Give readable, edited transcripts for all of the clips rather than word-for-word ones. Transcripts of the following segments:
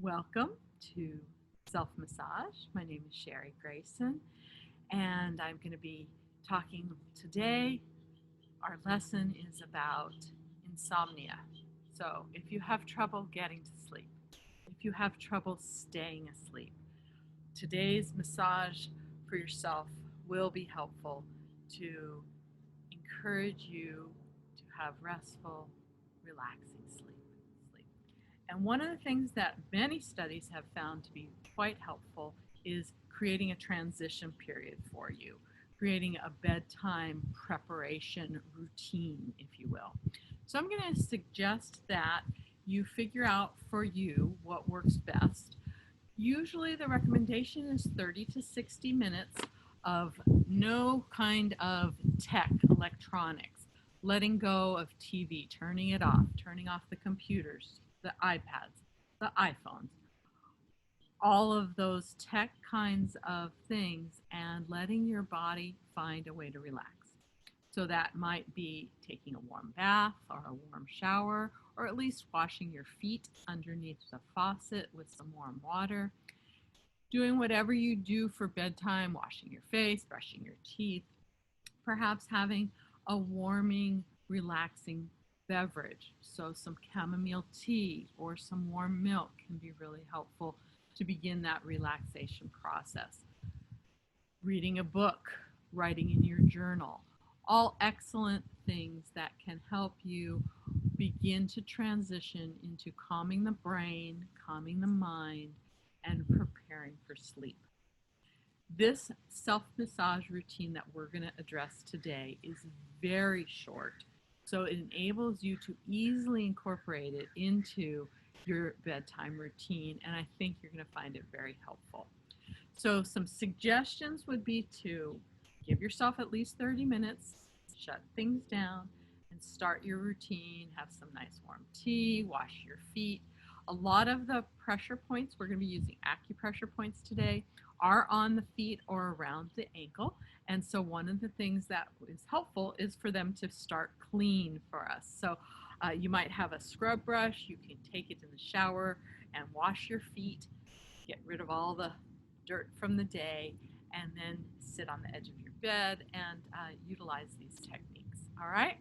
Welcome to Self Massage. My name is Sherry Grayson, and I'm going to be talking today. Our lesson is about insomnia. So, if you have trouble getting to sleep, if you have trouble staying asleep, today's massage for yourself will be helpful to encourage you to have restful, relaxing sleep. And one of the things that many studies have found to be quite helpful is creating a transition period for you, creating a bedtime preparation routine, if you will. So I'm going to suggest that you figure out for you what works best. Usually the recommendation is 30 to 60 minutes of no kind of tech, electronics, letting go of TV, turning it off, turning off the computers, the iPads, the iPhones, all of those tech kinds of things, and letting your body find a way to relax. So that might be taking a warm bath or a warm shower, or at least washing your feet underneath the faucet with some warm water, doing whatever you do for bedtime, washing your face, brushing your teeth, perhaps having a warming, relaxing beverage. So, some chamomile tea or some warm milk can be really helpful to begin that relaxation process. Reading a book, writing in your journal, all excellent things that can help you begin to transition into calming the brain, calming the mind, and preparing for sleep. This self massage routine that we're going to address today is very short, so it enables you to easily incorporate it into your bedtime routine, and I think you're going to find it very helpful. So, some suggestions would be to give yourself at least 30 minutes, shut things down, and start your routine. Have some nice warm tea, wash your feet. A lot of the pressure points, we're going to be using acupressure points today, are on the feet or around the ankle. And so, one of the things that is helpful is for them to start clean for us. So, you might have a scrub brush, you can take it in the shower and wash your feet, get rid of all the dirt from the day, and then sit on the edge of your bed and utilize these techniques. All right?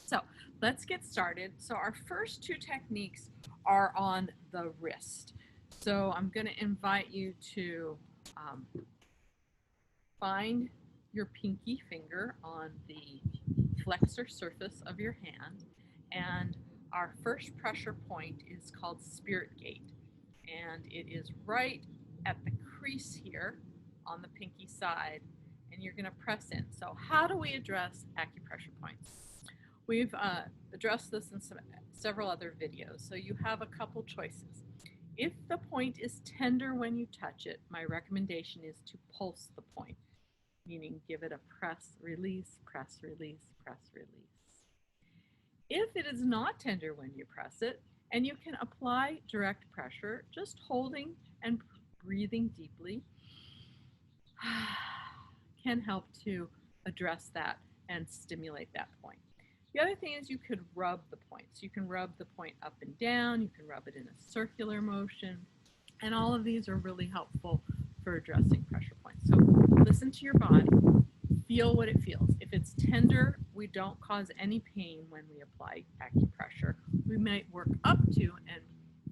So let's get started. So our first two techniques are on the wrist. So I'm going to invite you to find your pinky finger on the flexor surface of your hand. And our first pressure point is called spirit gate. And it is right at the crease here on the pinky side. And you're going to press in. So how do we address acupressure points? We've addressed this in several other videos, so you have a couple choices. If the point is tender when you touch it, my recommendation is to pulse the point, meaning give it a press, release, press, release, press, release. If it is not tender when you press it, and you can apply direct pressure, just holding and breathing deeply can help to address that and stimulate that point. The other thing is you could rub the points. You can rub the point up and down. You can rub it in a circular motion. And all of these are really helpful for addressing pressure points. So listen to your body. Feel what it feels. If it's tender, we don't cause any pain when we apply acupressure. We might work up to and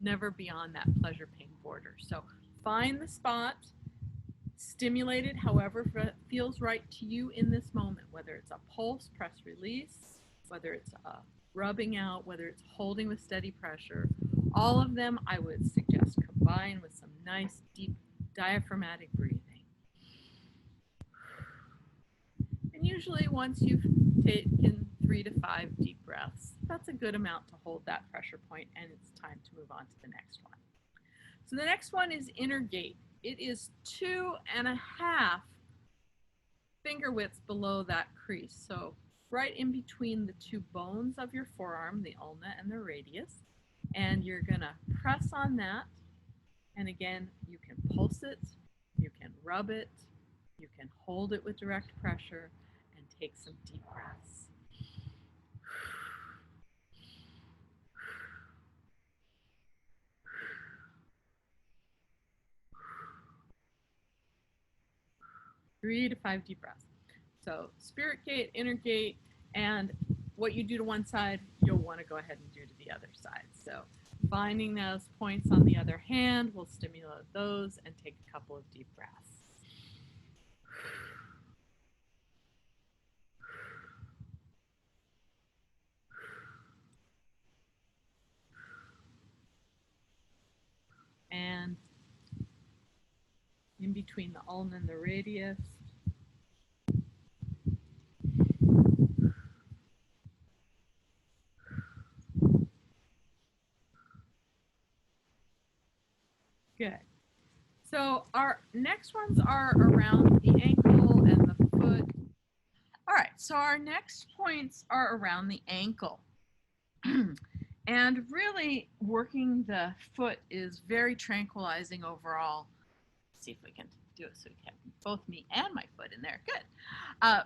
never beyond that pleasure-pain border. So find the spot, stimulate it however feels right to you in this moment, whether it's a pulse, press, release, whether it's rubbing out, whether it's holding with steady pressure. All of them I would suggest combine with some nice deep diaphragmatic breathing. And usually once you've taken 3 to 5 deep breaths, that's a good amount to hold that pressure point, and it's time to move on to the next one. So the next one is inner gate. It is 2.5 finger widths below that crease. So right in between the two bones of your forearm, the ulna and the radius. And you're going to press on that. And again, you can pulse it, you can rub it, you can hold it with direct pressure, and take some deep breaths. 3 to 5 deep breaths. So spirit gate, inner gate, and what you do to one side, you'll want to go ahead and do to the other side. So finding those points on the other hand, we'll stimulate those and take a couple of deep breaths. And in between the ulna and the radius. Good. So our next ones are around the ankle and the foot. All right, so our next points are around the ankle. And really working the foot is very tranquilizing overall. Let's see if we can do it so we can both me and my foot in there. Good.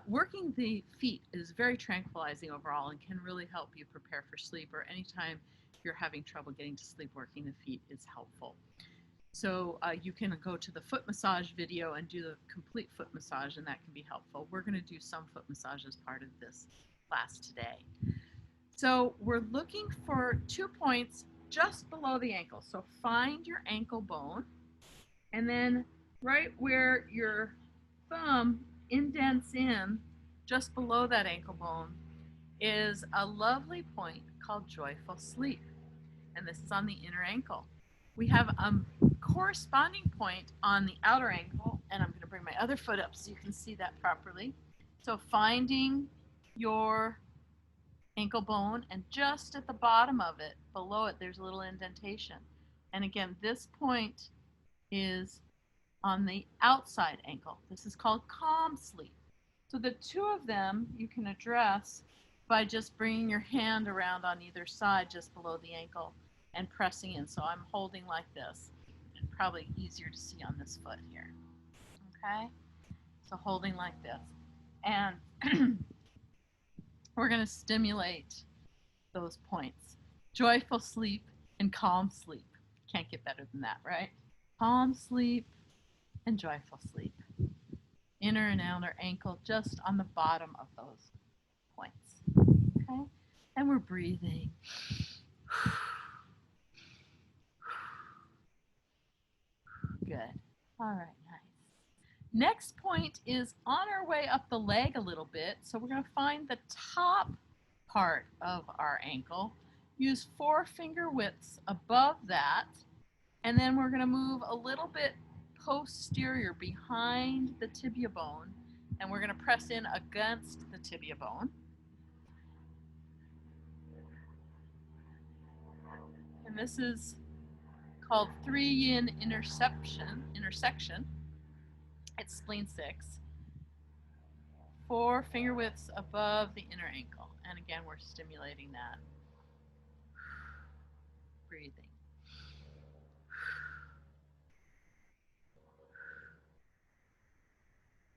Working the feet is very tranquilizing overall and can really help you prepare for sleep, or anytime you're having trouble getting to sleep, working the feet is helpful. So you can go to the foot massage video and do the complete foot massage, and that can be helpful. We're going to do some foot massage as part of this class today. So we're looking for 2 points just below the ankle. So find your ankle bone, and then right where your thumb indents in, just below that ankle bone, is a lovely point called joyful sleep. And this is on the inner ankle. We have a corresponding point on the outer ankle, and I'm going to bring my other foot up so you can see that properly. So finding your ankle bone, and just at the bottom of it, below it, there's a little indentation. And again, this point is on the outside ankle. This is called calm sleep. So the 2 of them you can address by just bringing your hand around on either side just below the ankle and pressing in. So I'm holding like this, and probably easier to see on this foot here. Okay? So holding like this. And we're going to stimulate those points. Joyful sleep and calm sleep. Can't get better than that, right? Calm sleep and joyful sleep. Inner and outer ankle just on the bottom of those points. Okay? And we're breathing. Good. All right, nice. Next point is on our way up the leg a little bit. So we're going to find the top part of our ankle. Use 4 finger widths above that. And then we're going to move a little bit posterior behind the tibia bone. And we're going to press in against the tibia bone. And this is called 3-yin intersection. It's spleen 6. 4 finger widths above the inner ankle. And again, we're stimulating that. Breathing.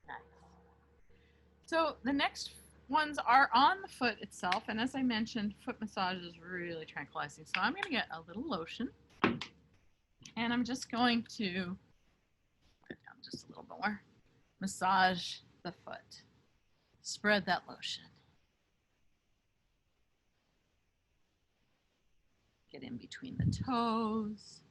Nice. So the next ones are on the foot itself. And as I mentioned, foot massage is really tranquilizing. So I'm going to get a little lotion. And I'm just going to put down just a little more. Massage the foot. Spread that lotion. Get in between the toes.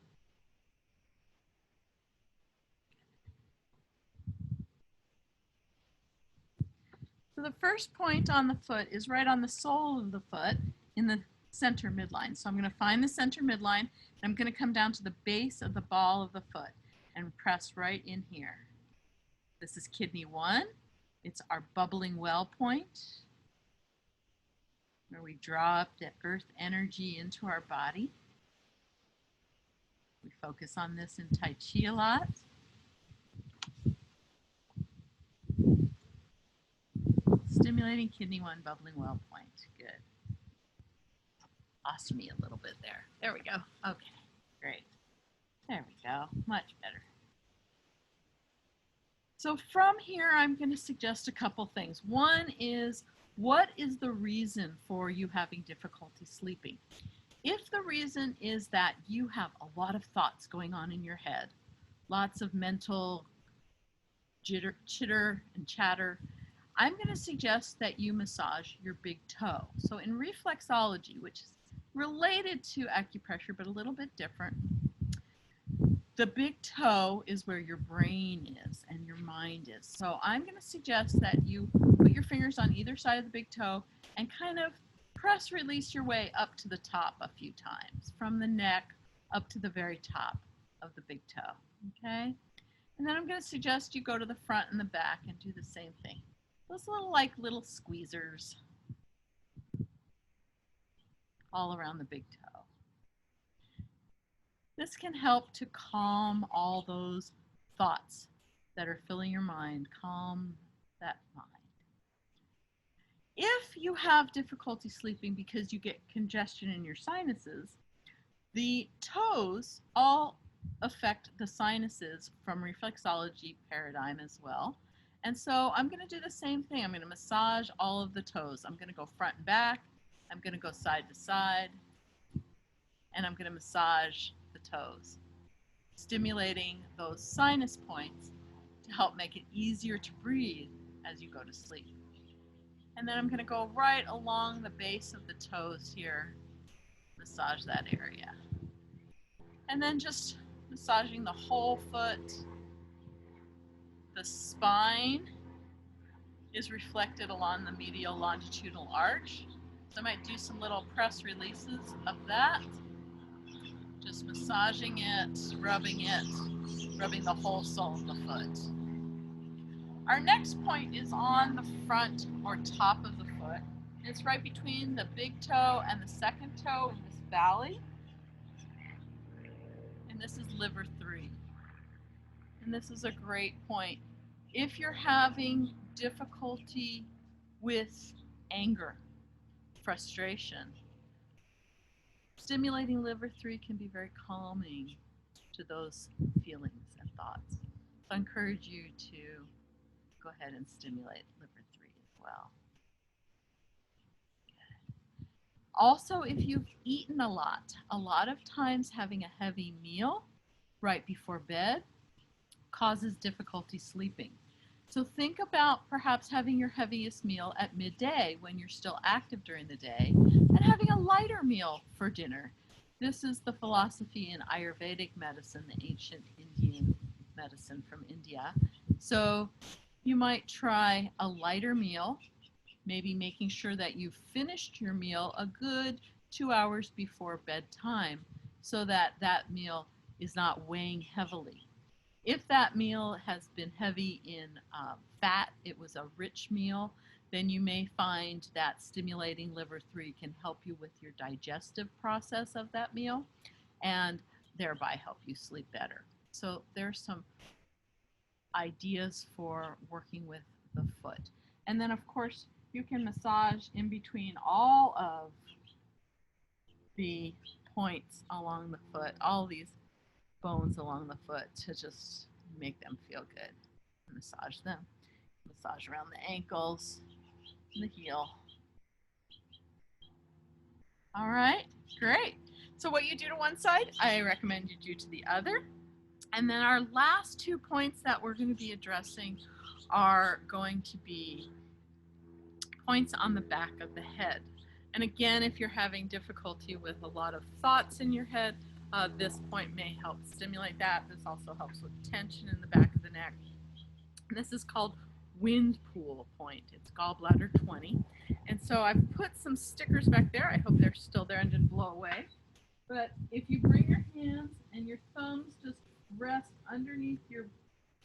So the first point on the foot is right on the sole of the foot in the center midline. So I'm going to find the center midline, and I'm going to come down to the base of the ball of the foot and press right in here. This is kidney 1. It's our bubbling well point, where we draw up the earth energy into our body. We focus on this in Tai Chi a lot. Stimulating kidney 1, bubbling well point. Good. Lost me a little bit there. There we go. Okay, great. There we go. Much better. So from here, I'm going to suggest a couple things. One is, what is the reason for you having difficulty sleeping? If the reason is that you have a lot of thoughts going on in your head, lots of mental chitter and chatter, I'm going to suggest that you massage your big toe. So in reflexology, which is related to acupressure but a little bit different, the big toe is where your brain is and your mind is. So I'm going to suggest that you put your fingers on either side of the big toe and kind of press release your way up to the top a few times, from the neck up to the very top of the big toe. Okay? And then I'm going to suggest you go to the front and the back and do the same thing. Those little squeezers all around the big toe. This can help to calm all those thoughts that are filling your mind. Calm that mind. If you have difficulty sleeping because you get congestion in your sinuses, the toes all affect the sinuses from reflexology paradigm as well. And so I'm going to do the same thing. I'm going to massage all of the toes. I'm going to go front and back. I'm going to go side to side. And I'm going to massage the toes, stimulating those sinus points to help make it easier to breathe as you go to sleep. And then I'm going to go right along the base of the toes here, massage that area. And then just massaging the whole foot. The spine is reflected along the medial longitudinal arch. So I might do some little press releases of that. Just massaging it, rubbing the whole sole of the foot. Our next point is on the front or top of the foot. It's right between the big toe and the second toe in this valley. And this is liver 3. And this is a great point. If you're having difficulty with anger, frustration, stimulating liver 3 can be very calming to those feelings and thoughts. So I encourage you to go ahead and stimulate liver 3 as well. Also, if you've eaten a lot of times having a heavy meal right before bed causes difficulty sleeping. So think about perhaps having your heaviest meal at midday when you're still active during the day and having a lighter meal for dinner. This is the philosophy in Ayurvedic medicine, the ancient Indian medicine from India. So you might try a lighter meal, maybe making sure that you've finished your meal a good 2 hours before bedtime so that that meal is not weighing heavily. If that meal has been heavy in fat, it was a rich meal, then you may find that stimulating liver 3 can help you with your digestive process of that meal and thereby help you sleep better. So there's some ideas for working with the foot. And then, of course, you can massage in between all of the points along the foot, all these bones along the foot, to just make them feel good. Massage them. Massage around the ankles, the heel. All right, great. So what you do to one side, I recommend you do to the other. And then our last 2 points that we're going to be addressing are going to be points on the back of the head. And again, if you're having difficulty with a lot of thoughts in your head, this point may help stimulate that. This also helps with tension in the back of the neck. And this is called wind pool point. It's gallbladder 20. And so I've put some stickers back there. I hope they're still there and didn't blow away. But if you bring your hands and your thumbs just rest underneath your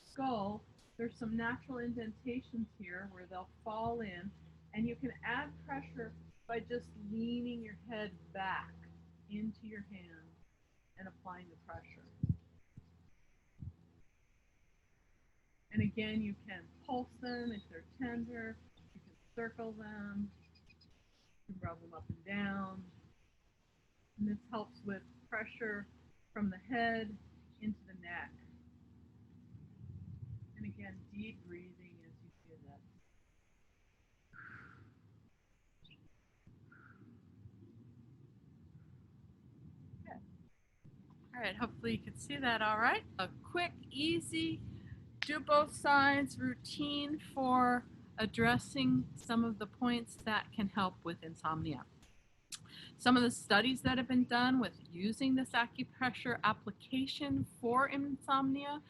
skull, there's some natural indentations here where they'll fall in, and you can add pressure by just leaning your head back into your hands and applying the pressure. And again, you can pulse them if they're tender. You can circle them. You can rub them up and down. And this helps with pressure from the head into the neck. And again, deep breathing as you do this. Good. All right, hopefully you can see that all right. A quick, easy do both sides routine for addressing some of the points that can help with insomnia. Some of the studies that have been done with using this acupressure application for insomnia,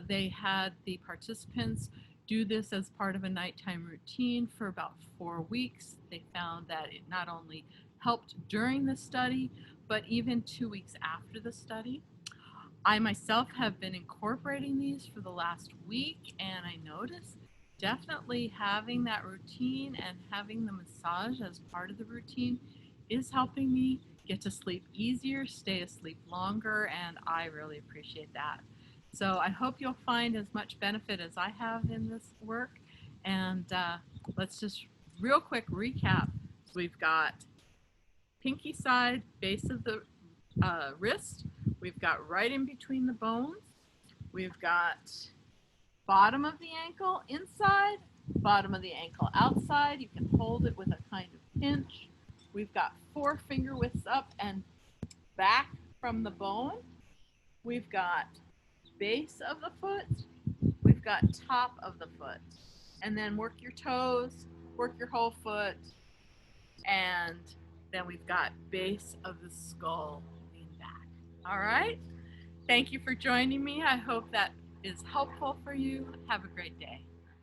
they had the participants do this as part of a nighttime routine for about 4 weeks. They found that it not only helped during the study, but even 2 weeks after the study. I myself have been incorporating these for the last week, and I noticed definitely having that routine and having the massage as part of the routine is helping me get to sleep easier, stay asleep longer, and I really appreciate that. So I hope you'll find as much benefit as I have in this work. And let's just real quick recap. So we've got pinky side, base of the wrist. We've got right in between the bones. We've got bottom of the ankle inside, bottom of the ankle outside. You can hold it with a kind of pinch. We've got 4 finger widths up and back from the bone. We've got base of the foot. We've got top of the foot. And then work your toes, work your whole foot, and then we've got base of the skull, lean back. All right? Thank you for joining me. I hope that is helpful for you. Have a great day.